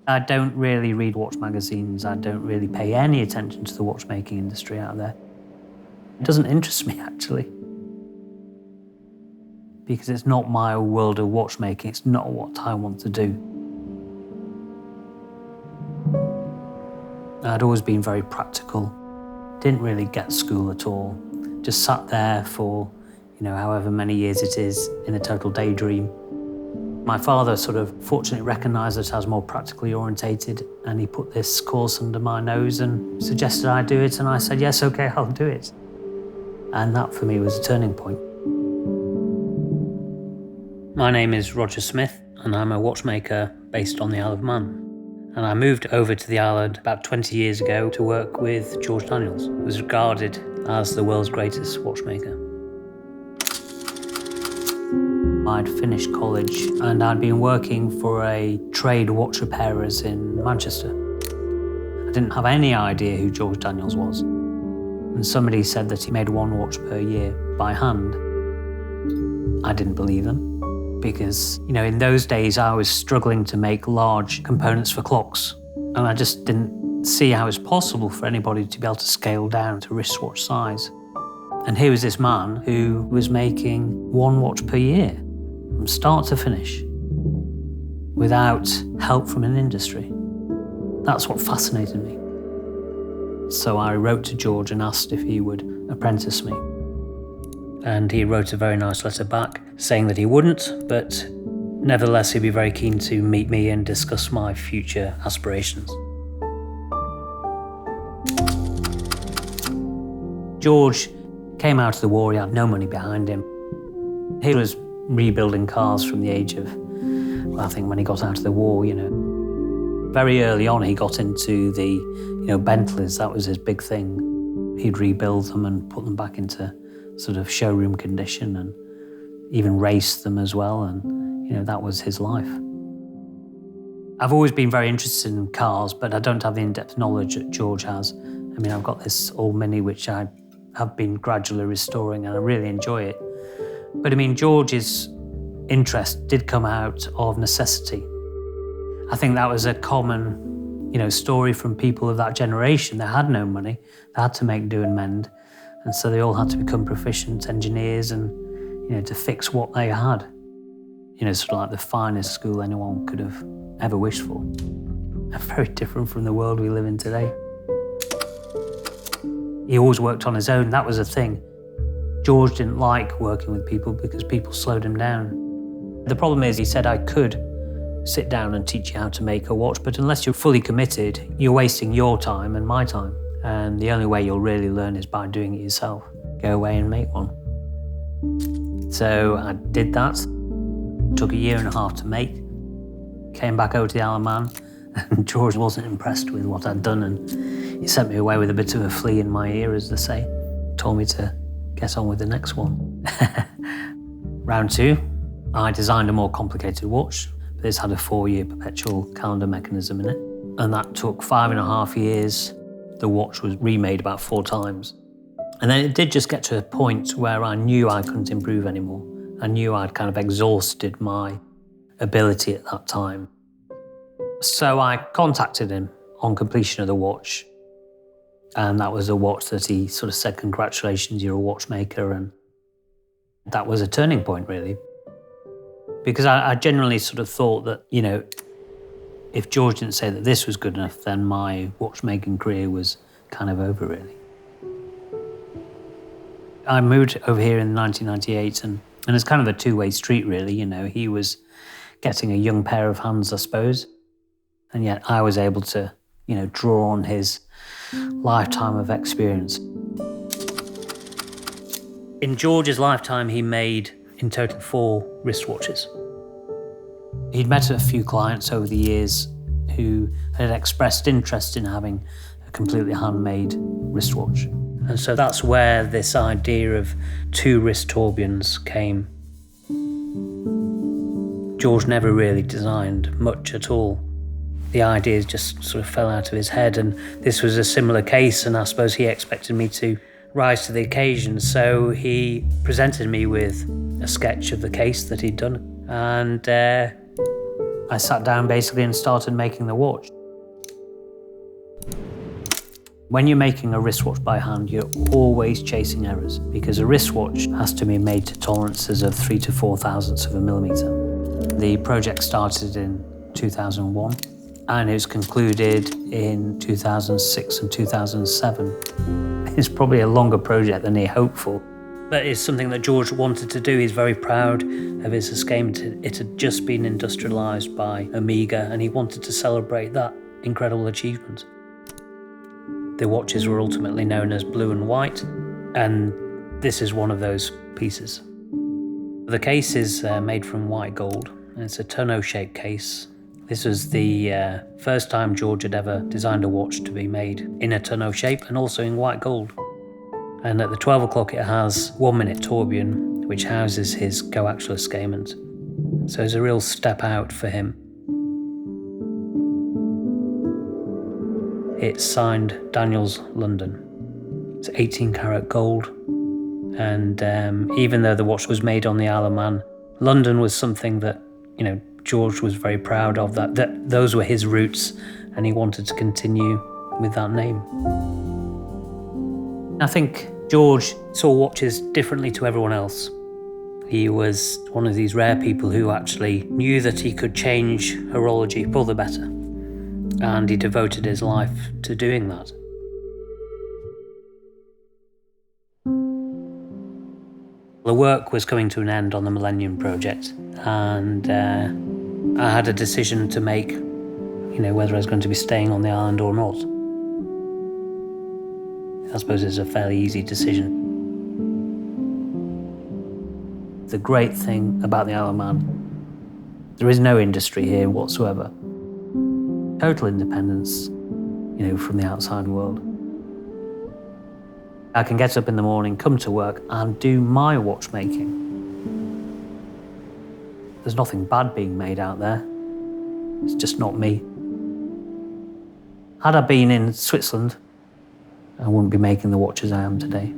I don't really read watch magazines. I don't really pay any attention to the watchmaking industry out there. It doesn't interest me, actually, because it's not my world of watchmaking. It's not what I want to do. I'd always been very practical. Didn't really get school at all. Just sat there for, however many years it is, in a total daydream. My father sort of fortunately recognised that I was more practically orientated, and he put this course under my nose and suggested I do it, and I said, yes, okay, I'll do it. And that for me was a turning point. My name is Roger Smith, and I'm a watchmaker based on the Isle of Mann. And I moved over to the island about 20 years ago to work with George Daniels, who was regarded as the world's greatest watchmaker. I'd finished college and I'd been working for a trade watch repairers in Manchester. I didn't have any idea who George Daniels was. And somebody said that he made one watch per year by hand. I didn't believe them because, in those days I was struggling to make large components for clocks. And I just didn't see how it's possible for anybody to be able to scale down to wristwatch size. And here was this man who was making one watch per year, from start to finish, without help from an industry. That's what fascinated me. So I wrote to George and asked if he would apprentice me. And he wrote a very nice letter back saying that he wouldn't, but nevertheless he'd be very keen to meet me and discuss my future aspirations. George came out of the war, he had no money behind him. He was rebuilding cars from the age of, I think when he got out of the war, Very early on he got into the, Bentleys, that was his big thing. He'd rebuild them and put them back into sort of showroom condition and even race them as well, and, that was his life. I've always been very interested in cars, but I don't have the in-depth knowledge that George has. I've got this old Mini which I have been gradually restoring and I really enjoy it. But George's interest did come out of necessity. I think that was a common, story from people of that generation. They had no money, they had to make do and mend, and so they all had to become proficient engineers and, to fix what they had. Sort of like the finest school anyone could have ever wished for. And very different from the world we live in today. He always worked on his own, that was a thing. George didn't like working with people because people slowed him down. The problem is, he said, I could sit down and teach you how to make a watch, but unless you're fully committed, you're wasting your time and my time. And the only way you'll really learn is by doing it yourself. Go away and make one. So I did that. Took a year and a half to make. Came back over to the Isle of Man, and George wasn't impressed with what I'd done, and he sent me away with a bit of a flea in my ear, as they say. Told me to get on with the next one. Round two, I designed a more complicated watch. This had a 4-year perpetual calendar mechanism in it. And that took 5.5 years. The watch was remade about 4 times. And then it did just get to a point where I knew I couldn't improve anymore. I knew I'd kind of exhausted my ability at that time. So I contacted him on completion of the watch. And that was a watch that he sort of said, congratulations, you're a watchmaker. And that was a turning point, really. Because I generally sort of thought that, if George didn't say that this was good enough, then my watchmaking career was kind of over, really. I moved over here in 1998, and it's kind of a two-way street, really. He was getting a young pair of hands, I suppose. And yet I was able to, draw on his lifetime of experience. In George's lifetime, he made, in total, 4 wristwatches. He'd met a few clients over the years who had expressed interest in having a completely handmade wristwatch. And so that's where this idea of 2 wrist tourbillons came. George never really designed much at all. The ideas just sort of fell out of his head, and this was a similar case, and I suppose he expected me to rise to the occasion. So he presented me with a sketch of the case that he'd done. And I sat down basically and started making the watch. When you're making a wristwatch by hand, you're always chasing errors because a wristwatch has to be made to tolerances of 3 to 4 thousandths of a millimetre. The project started in 2001 and it was concluded in 2006 and 2007. It's probably a longer project than he hoped for, but it's something that George wanted to do. He's very proud of his escape. It had just been industrialised by Amiga and he wanted to celebrate that incredible achievement. The watches were ultimately known as blue and white, and this is one of those pieces. The case is made from white gold, and it's a tonneau-shaped case. This was the first time George had ever designed a watch to be made in a tonneau shape and also in white gold. And at the 12 o'clock it has 1 minute tourbillon, which houses his coaxial escapement. So it's a real step out for him. It's signed Daniels, London. It's 18 karat gold. And even though the watch was made on the Isle of Mann, London was something that, George was very proud of, that those were his roots and he wanted to continue with that name. I think George saw watches differently to everyone else. He was one of these rare people who actually knew that he could change horology for the better. And he devoted his life to doing that. The work was coming to an end on the Millennium Project, and I had a decision to make, whether I was going to be staying on the island or not. I suppose it's a fairly easy decision. The great thing about the Isle of Man, there is no industry here whatsoever. Total independence, from the outside world. I can get up in the morning, come to work and do my watchmaking. There's nothing bad being made out there. It's just not me. Had I been in Switzerland, I wouldn't be making the watches I am today.